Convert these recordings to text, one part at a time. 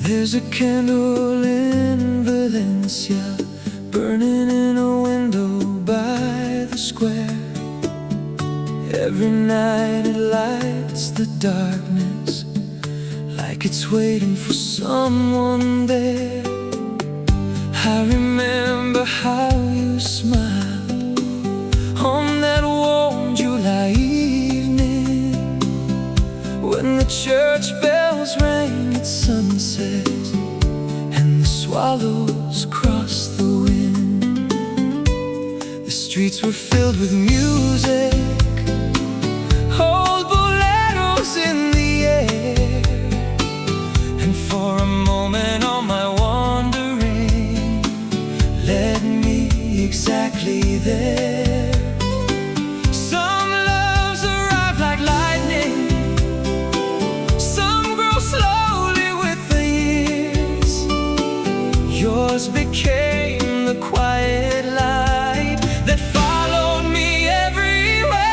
There's a candle in Valencia, burning in a window by the square. Every night it lights the darkness, like it's waiting for someone there. I remember how you smiled on that warm July evening, when the church bells rang at sunset and the swallows crossed the wind. The streets were filled with music, old boleros in the air, and for a moment all my wandering led me exactly there. Some loves arrive like lightning, some grow slowly with the years. Yours became the quiet light that followed me everywhere.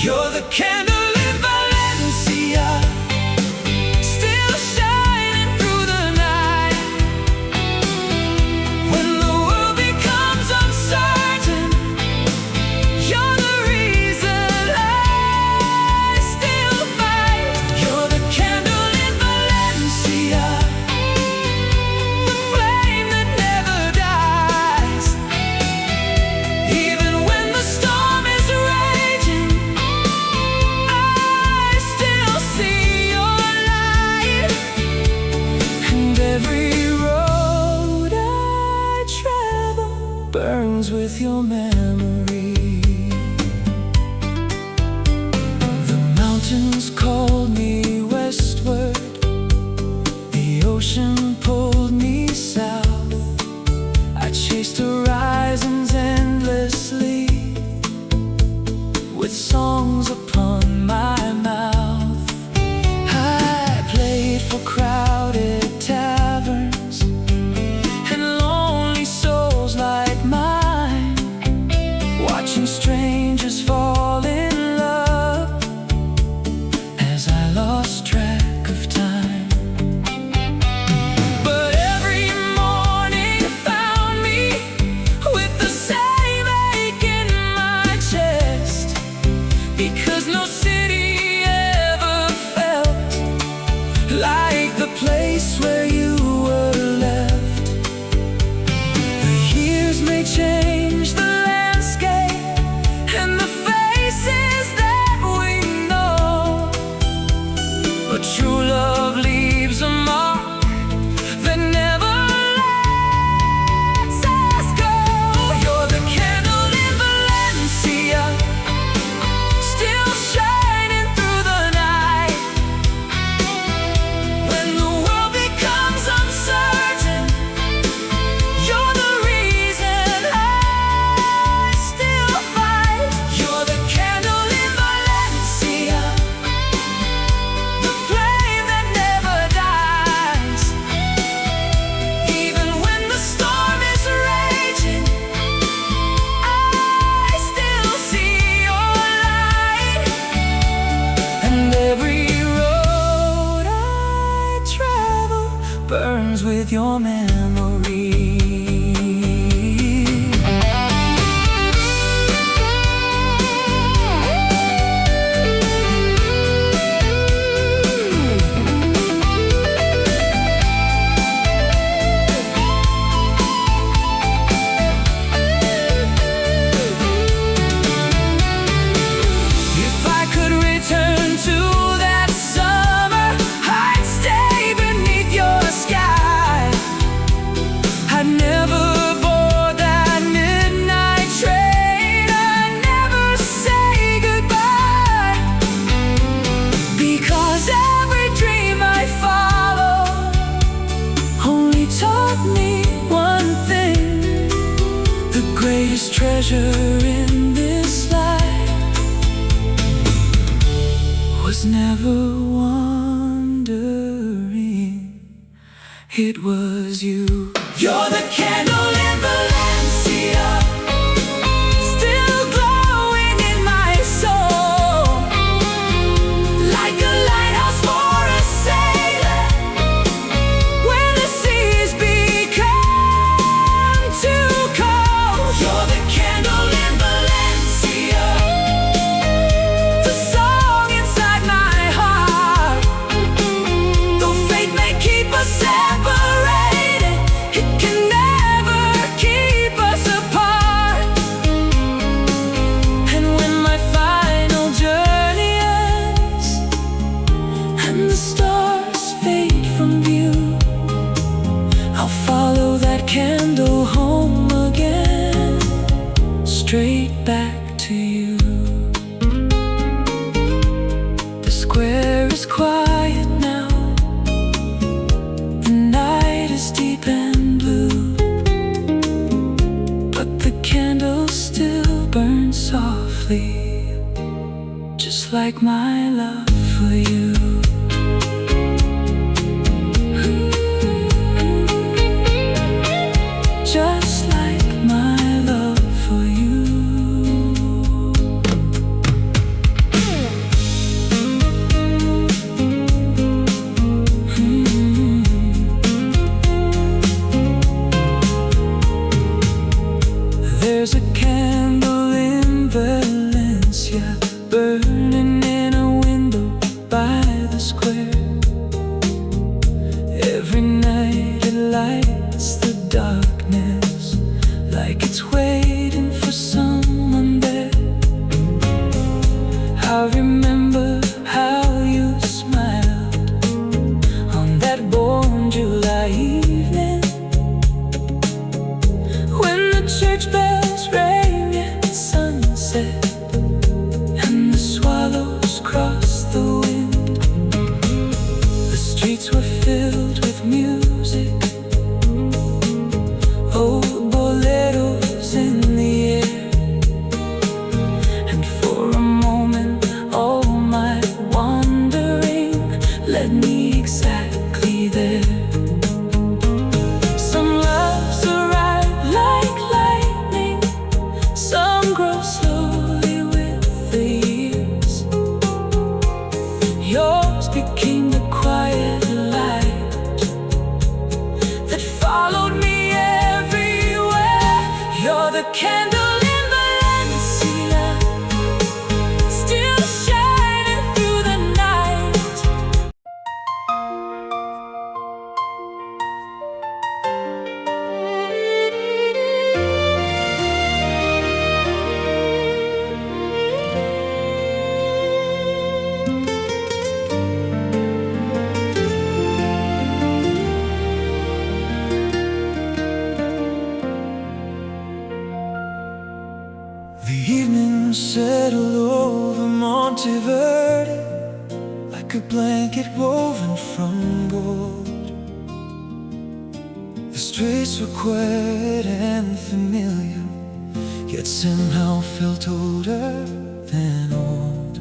You're the candle in Valencia, still shining through the night. When the world becomes uncertain, you're the reason I still fight. You're the candle in Valencia, the flame that never dies. Even when the storm is raging, I still see your light. And every road I travel burns with your memory. The mountains called me westward, the ocean pulled me south. I chased horizons endlessly, with songs upon my mouth. I played for crowded taverns and lonely souls like mine, watching strangers fall in love as I lost track of time. But every morning found me with the same ache in my chest, because no city ever felt like the place where you were left. The years may change the landscape and the faces that we know, but true love leaves a mark that never lets us go. You're the candle in Valencia, still shining through the night. When the world becomes uncertain, you're the reason I still fight. You're the candle in Valencia, the flame that never dies. Even when the storm is raging, I still see your light. And every road I travel burns with your memory. If I could return to that summer, I'd stay beneath your sky. I'd never board that midnight train, I'd never say goodbye, because every dream I followed only taught me one thing: the greatest treasure in this life was never wandering, it was you. You're the candle in Valencia, still glowing in my soul, like a lighthouse for a sail. like my love for you. Just like my love for you. There's a candle in Valencia, burning in a window by the square. Every night it lights the darkness, like it's waiting for someone there. I remember how you smiled on that warm July evening, when the church bells rang at sunset and the swallows crossed the wind. The streets were filled with music, old boleros in the air. And for a moment all my wandering led me exactly there. Some loves arrive like lightning, some grow slowly with the years. Yours became the quiet light that followed me everywhere. You're the candle in Valencia, still shining through the night. The evening settled over Monteverde like a blanket woven from gold. The streets were quiet and familiar, yet somehow felt older than old.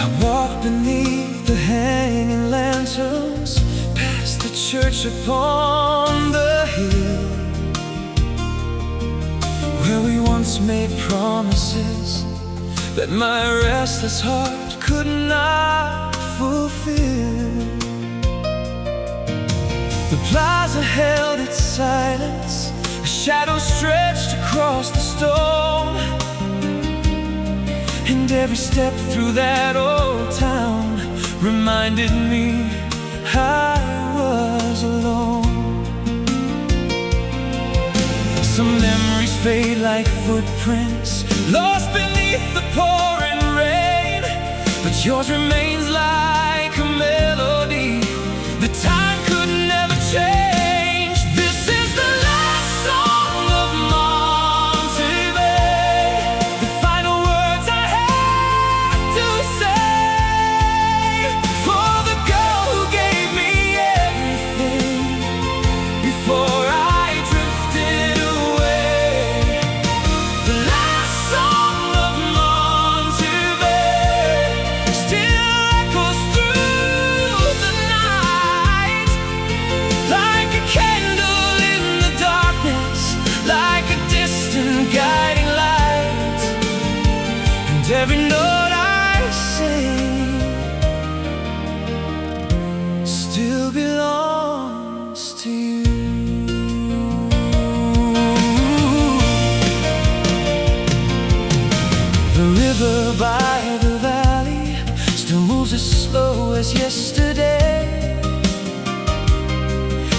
I walked beneath the hanging lanterns, past the church upon the hill, where we once made promises that my restless heart could not fulfill. The plaza held its silence, a shadow stretched across the stone, and every step through that old town reminded me I was alone. Some memories fade like footprints lost beneath the pouring rain, but yours remains like a melody that time could never change. This is the last song of Monteverde, the final words I have to say for the girl who gave me everything before I drifted away. The last song of Monteverde still echoes through the night, like a candle in the darkness, like a distant guiding light. And every note I sing still belongs to you. The river by the valley still moves as slow as yesterday,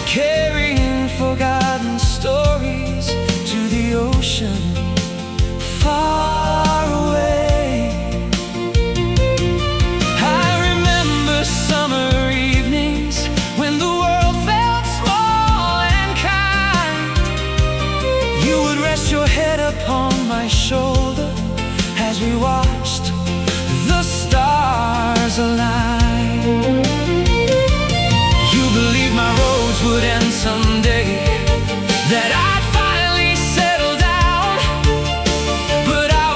carrying forgotten stories to the ocean far away. I remember summer evenings when the world felt small and kind. You would rest your head upon my shoulder as we watched the stars align. You believed my roads would end someday, that I'd finally settle down, but I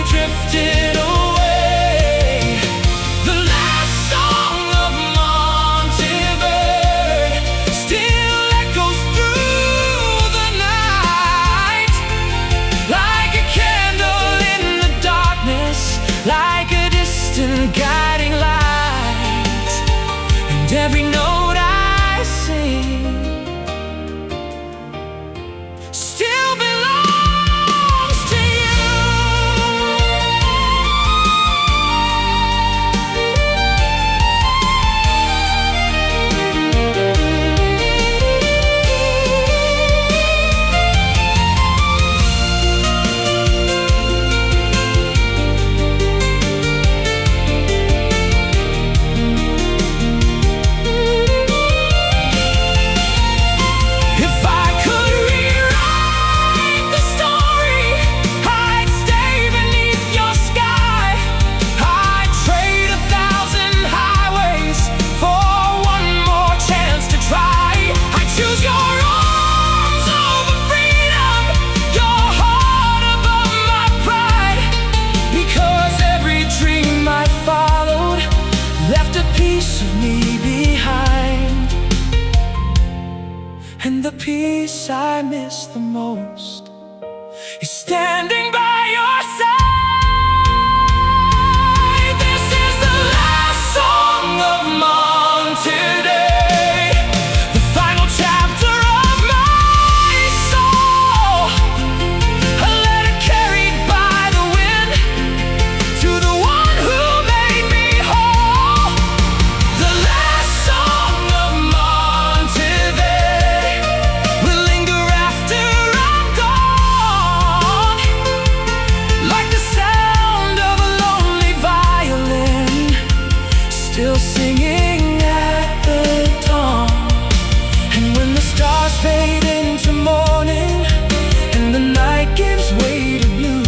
drifted away. The last song of Monteverde still echoes through the night, like a candle in the darkness, like a distant guiding light. And every note I sing still belongs to you. If I could rewrite the story, I'd stay beneath your sky. I'd trade 1,000 highways for one more chance to try. I'd choose your arms over freedom, your heart above my pride, because every dream I followed left a piece of me behind. And the piece I miss the most is standing by your side. This is the last song of Monterey, the final chapter of my soul, a letter carried by the wind to the one who made me whole. The last song of Monterey will linger after I'm gone, like the sound of a lonely violin, still singing at the dawn. And when the stars fade into morning and the night gives way to blue,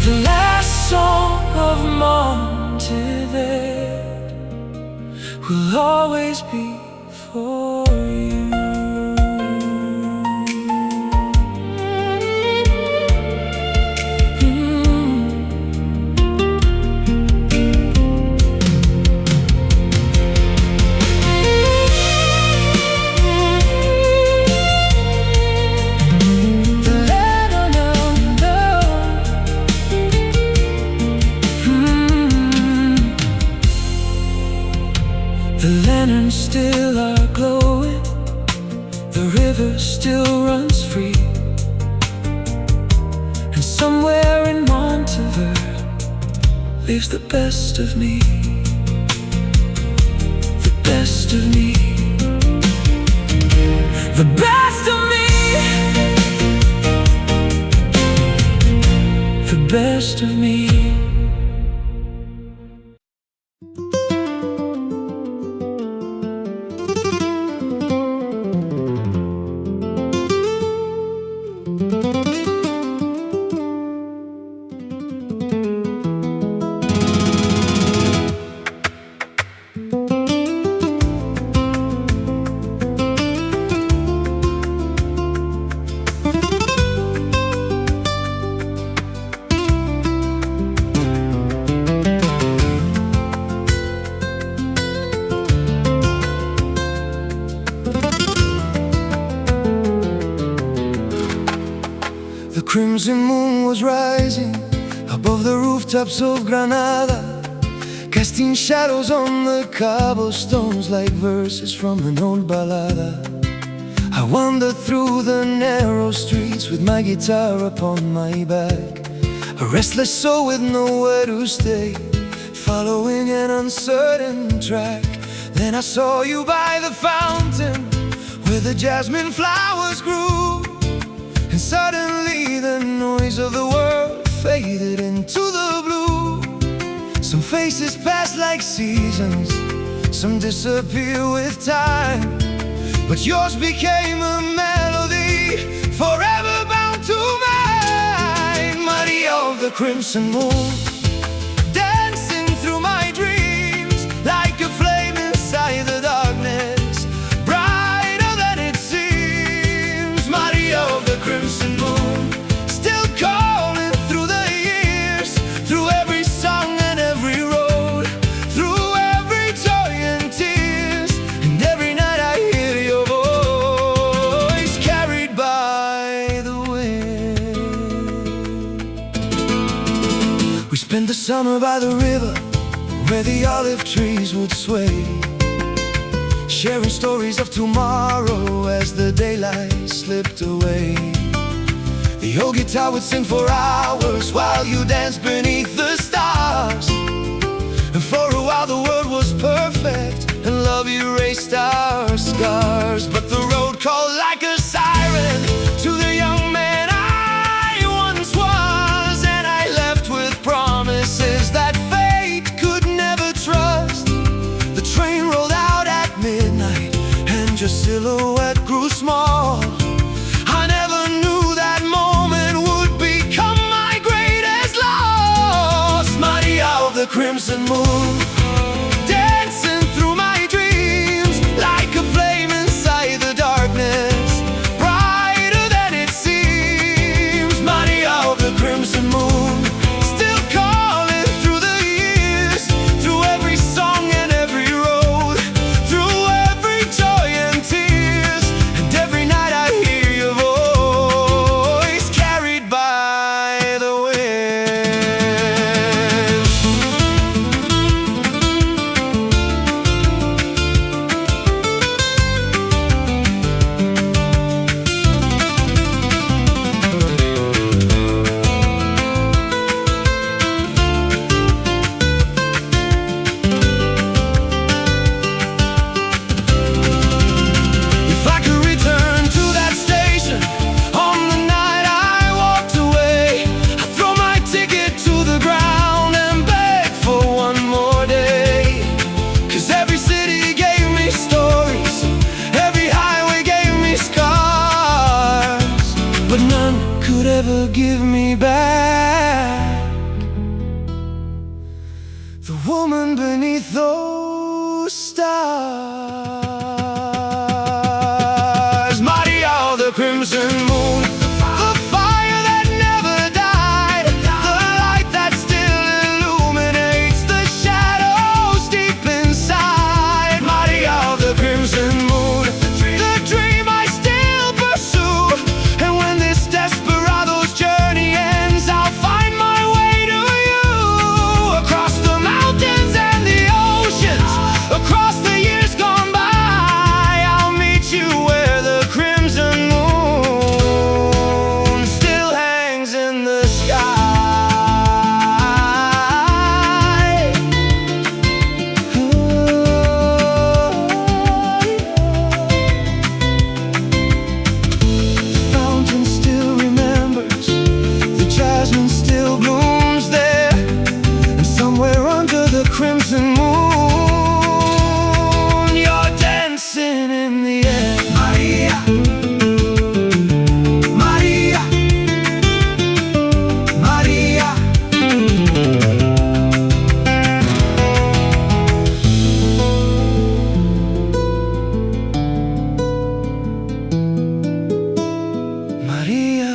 the last song of Monteverde will always be for you. The lanterns still are glowing, the river still runs free, and somewhere in Monteverde lives the best of me, the best of me, the best of me, the best of me. The crimson moon was rising above the rooftops of Granada, casting shadows on the cobblestones like verses from an old ballada. I wandered through the narrow streets with my guitar upon my back, a restless soul with nowhere to stay, following an uncertain track. Then I saw you by the fountain where the jasmine flowers grew, and suddenly the noise of the world faded into the blue. Some faces pass like seasons, some disappear with time, but yours became a melody forever bound to mine. Maria of the crimson moon, dancing through my dreams like a flame inside the darkness, brighter than it seems. Maria of the crimson moon, still calling through the years. We spent the summer by the river, where the olive trees would sway, sharing stories of tomorrow as the daylight slipped away. The old guitar would sing for hours while you danced beneath the stars. And for a while the world was perfect, and love erased our scars. But the road called like a siren to the young man I once was, and I left with promises that fate could never trust. The train rolled out at midnight, and your silhouette grew small. I never knew that moment would become my greatest loss. Maria of the crimson moon, dancing through my dreams like a flame inside the darkness, brighter than it seems. Maria of the crimson moon, still calling through the years, through every song and every road, through every joy and tears. And every night I hear your voice carried by the wind. If I could return to that station on the night I walked away, I'd throw my ticket to the ground and beg for one more day. 'Cause every city gave me stories, every highway gave me scars, but none could ever give me back the woman beneath those stars. Maria of the crimson moon, the fire that never died, the light that still illuminates the shadows deep inside. Maria of the crimson moon, the dream I still pursue. And when this desperado's journey ends, I'll find my way to you. Across the mountains and the oceans, across the years gone by, I'll meet you where the crimson moon still hangs in the sky. The fountain still remembers, the jasmine still blooms there, and somewhere under the crimson moon, you're dancing in the air. Maria, Maria, Maria. Maria.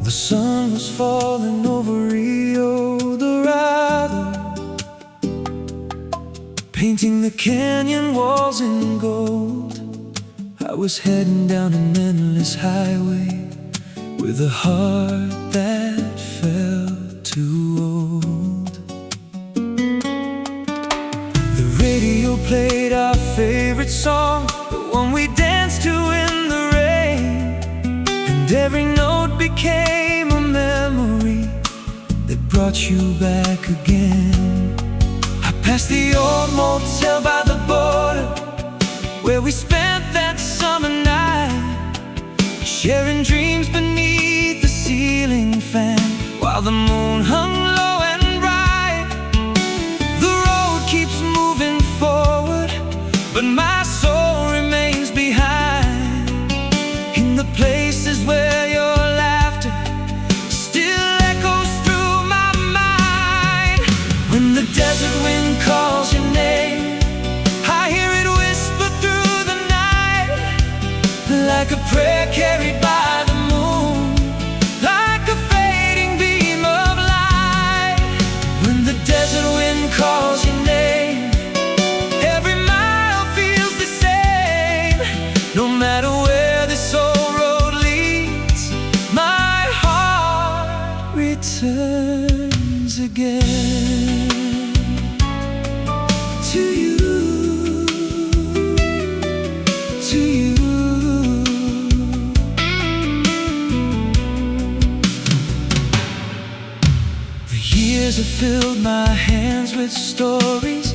The sun was falling over Rio Dorado, painting the canyon walls in gold. I was heading down an endless highway with a heart that felt too old. The radio played our favorite song, the one we danced to in the rain, and every note became a memory that brought you back again. I passed the old motel by the border, where we spent that summer night, sharing dreams beneath the ceiling fan, while the moon hung low and bright. The road keeps moving forward, but my soul remains behind, in the places where your laughter still echoes through my like a prayer carried by the moon, like a fading beam of light. When the desert wind calls your name, every mile feels the same. No matter where this old road leads, my heart returns again to you. Have filled my hands with stories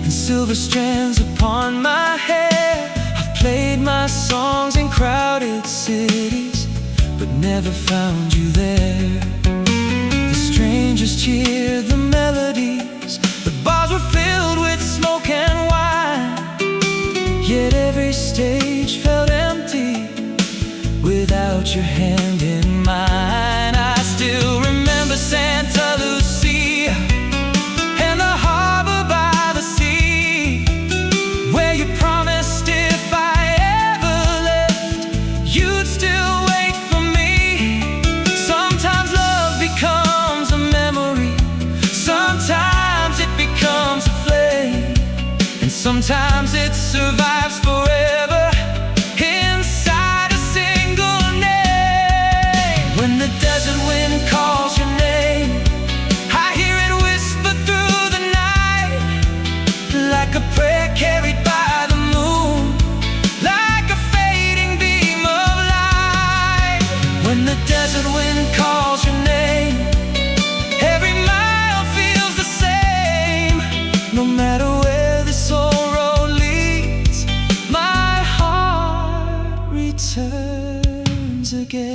and silver strands upon my hair. I've played my songs in crowded cities, but never found you there. The strangers cheered the melodies, but bars were filled with smoke and wine. Yet every stage felt empty without your hand in mine. I still remember Santa Lucia and the harbor by the sea, where you promised if I ever left, you'd still wait for me. Sometimes love becomes a memory, sometimes it becomes a flame, and sometimes it survives forever inside a single name. When the desert wind calls your name, I hear it whisper through the night, like a prayer carried by the moon, like a fading beam of light. When the desert wind calls your name, every mile feels the same. No matter where this old road leads, my heart returns again.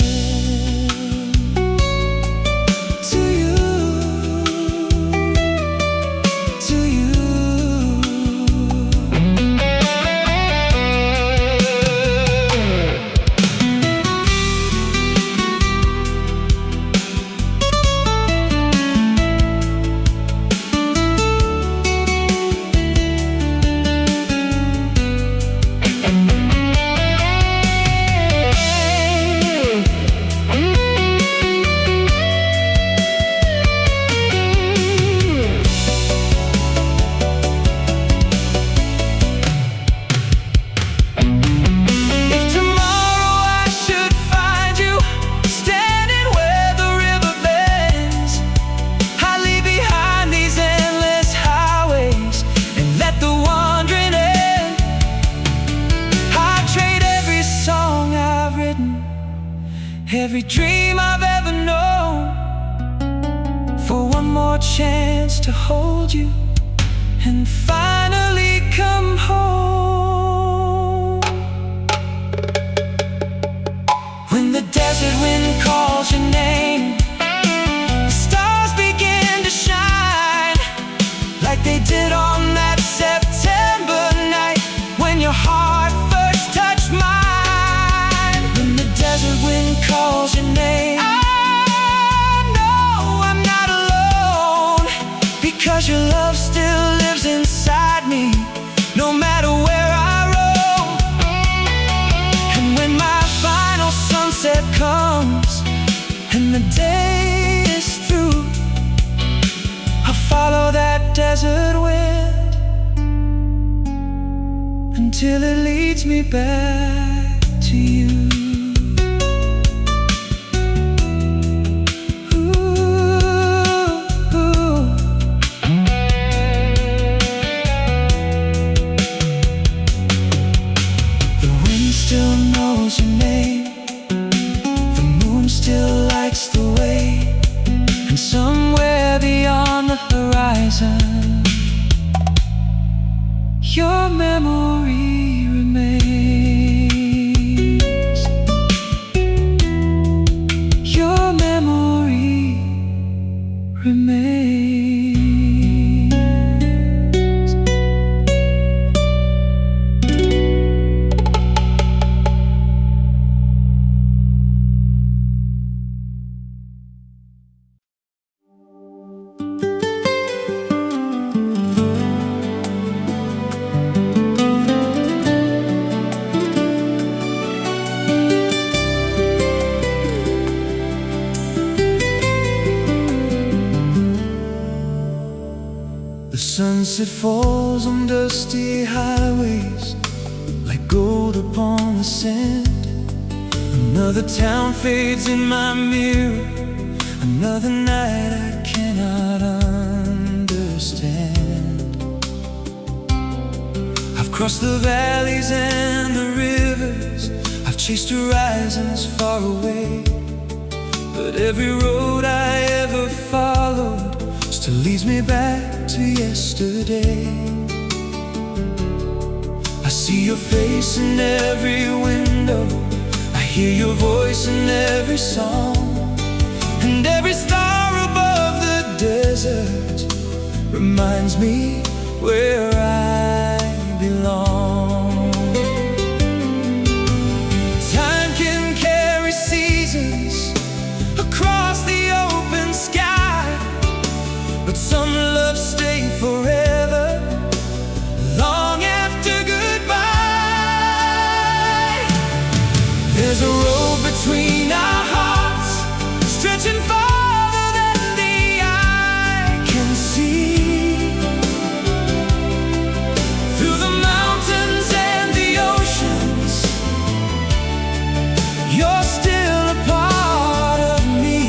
Every dream I've ever known, for one more chance to hold you and finally come home. When the desert wind calls your name, the stars begin to shine, like they did on that September night when your heart first touched mine. When the desert wind calls your name, I know I'm not alone, because your love still lives inside me, no matter where I roam. And when my final sunset comes and the day is through, I'll follow that desert wind until it leads me back to you. Still knows your name, the moon still lights the way, and somewhere beyond the horizon, your memory remains. Your memory remains. sunset falls on dusty highways like gold upon the sand. Another town fades in my mirror, another night I cannot understand. I've crossed the valleys and the rivers, I've chased horizons far away, but every road I ever followed still leads me back to yesterday. I see your face in every window, I hear your voice in every song, and every star above the desert reminds me where I belong. Time can carry seasons across the open sky, but some love stay forever, long after goodbye. There's a road between our hearts, stretching farther than the eye can see. Through the mountains and the oceans, you're still a part of me.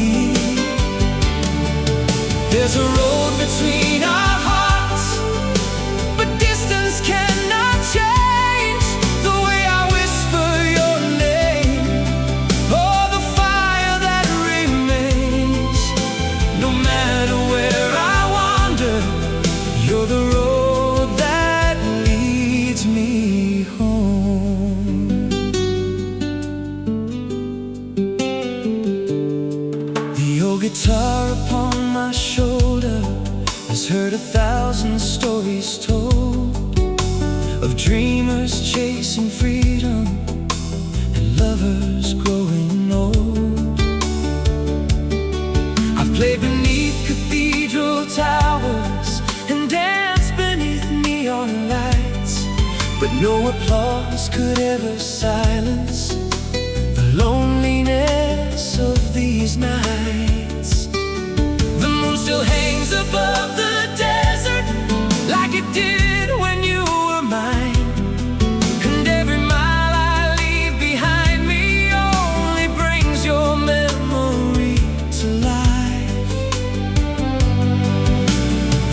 There's a road between our hearts, but distance cannot change the way I whisper your name, or the fire that remains. No matter where I wander, you're the road that leads me home. The old guitar upon my shoulder has heard 1,000 stories told of dreamers chasing freedom and lovers growing old. I've played beneath cathedral towers and danced beneath neon lights, but no applause could ever silence the loneliness of these nights. The moon still hangs above the desert like it did when you were mine, and every mile I leave behind me only brings your memory to life.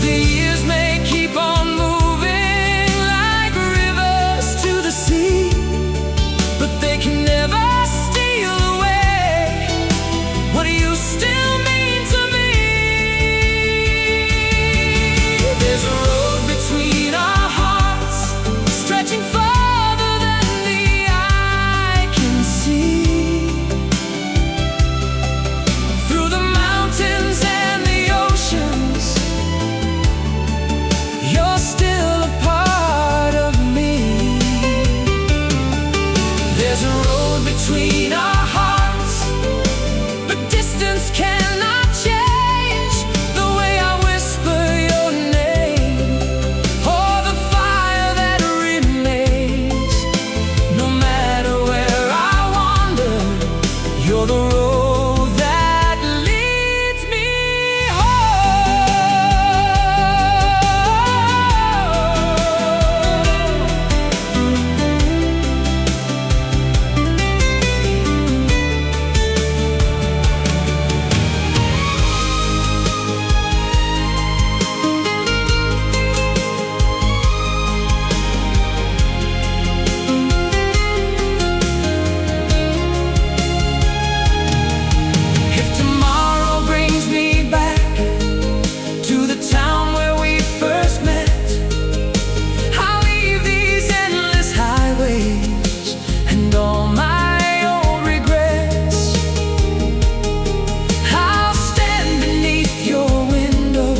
The years may keep on moving like rivers to the sea, but they can never steal away what you still mean to me. There's a road between our hearts, stretching farther than the eye can see. Through the mountains and the oceans, you're still a part of me. There's a road between our hearts, but distance cannot change the way I whisper your name, or the fire that remains. No matter where I wander, you're the road that leads me If tomorrow brings me back to the town where we first met, I'll leave these endless highways and all my old regrets. I'll stand beneath your window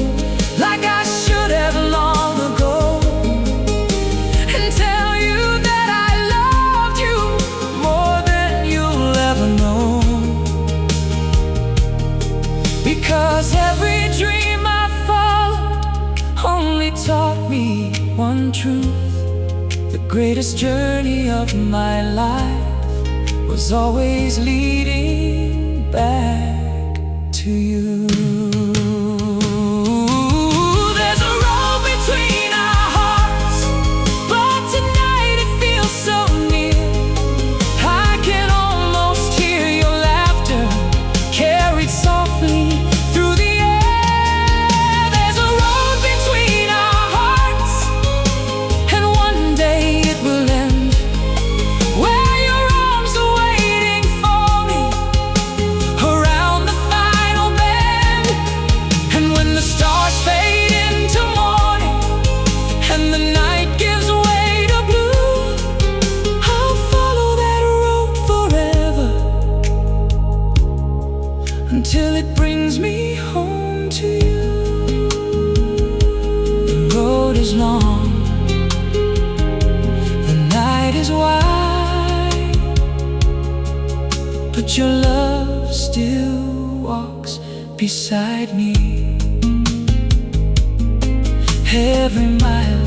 like I should have long ago, and tell you that I loved you more than you'll ever know. Because every dream I followed only taught me one truth: the greatest journey of my life was always leading back to you. There's a road between but your love still walks beside me. Every mile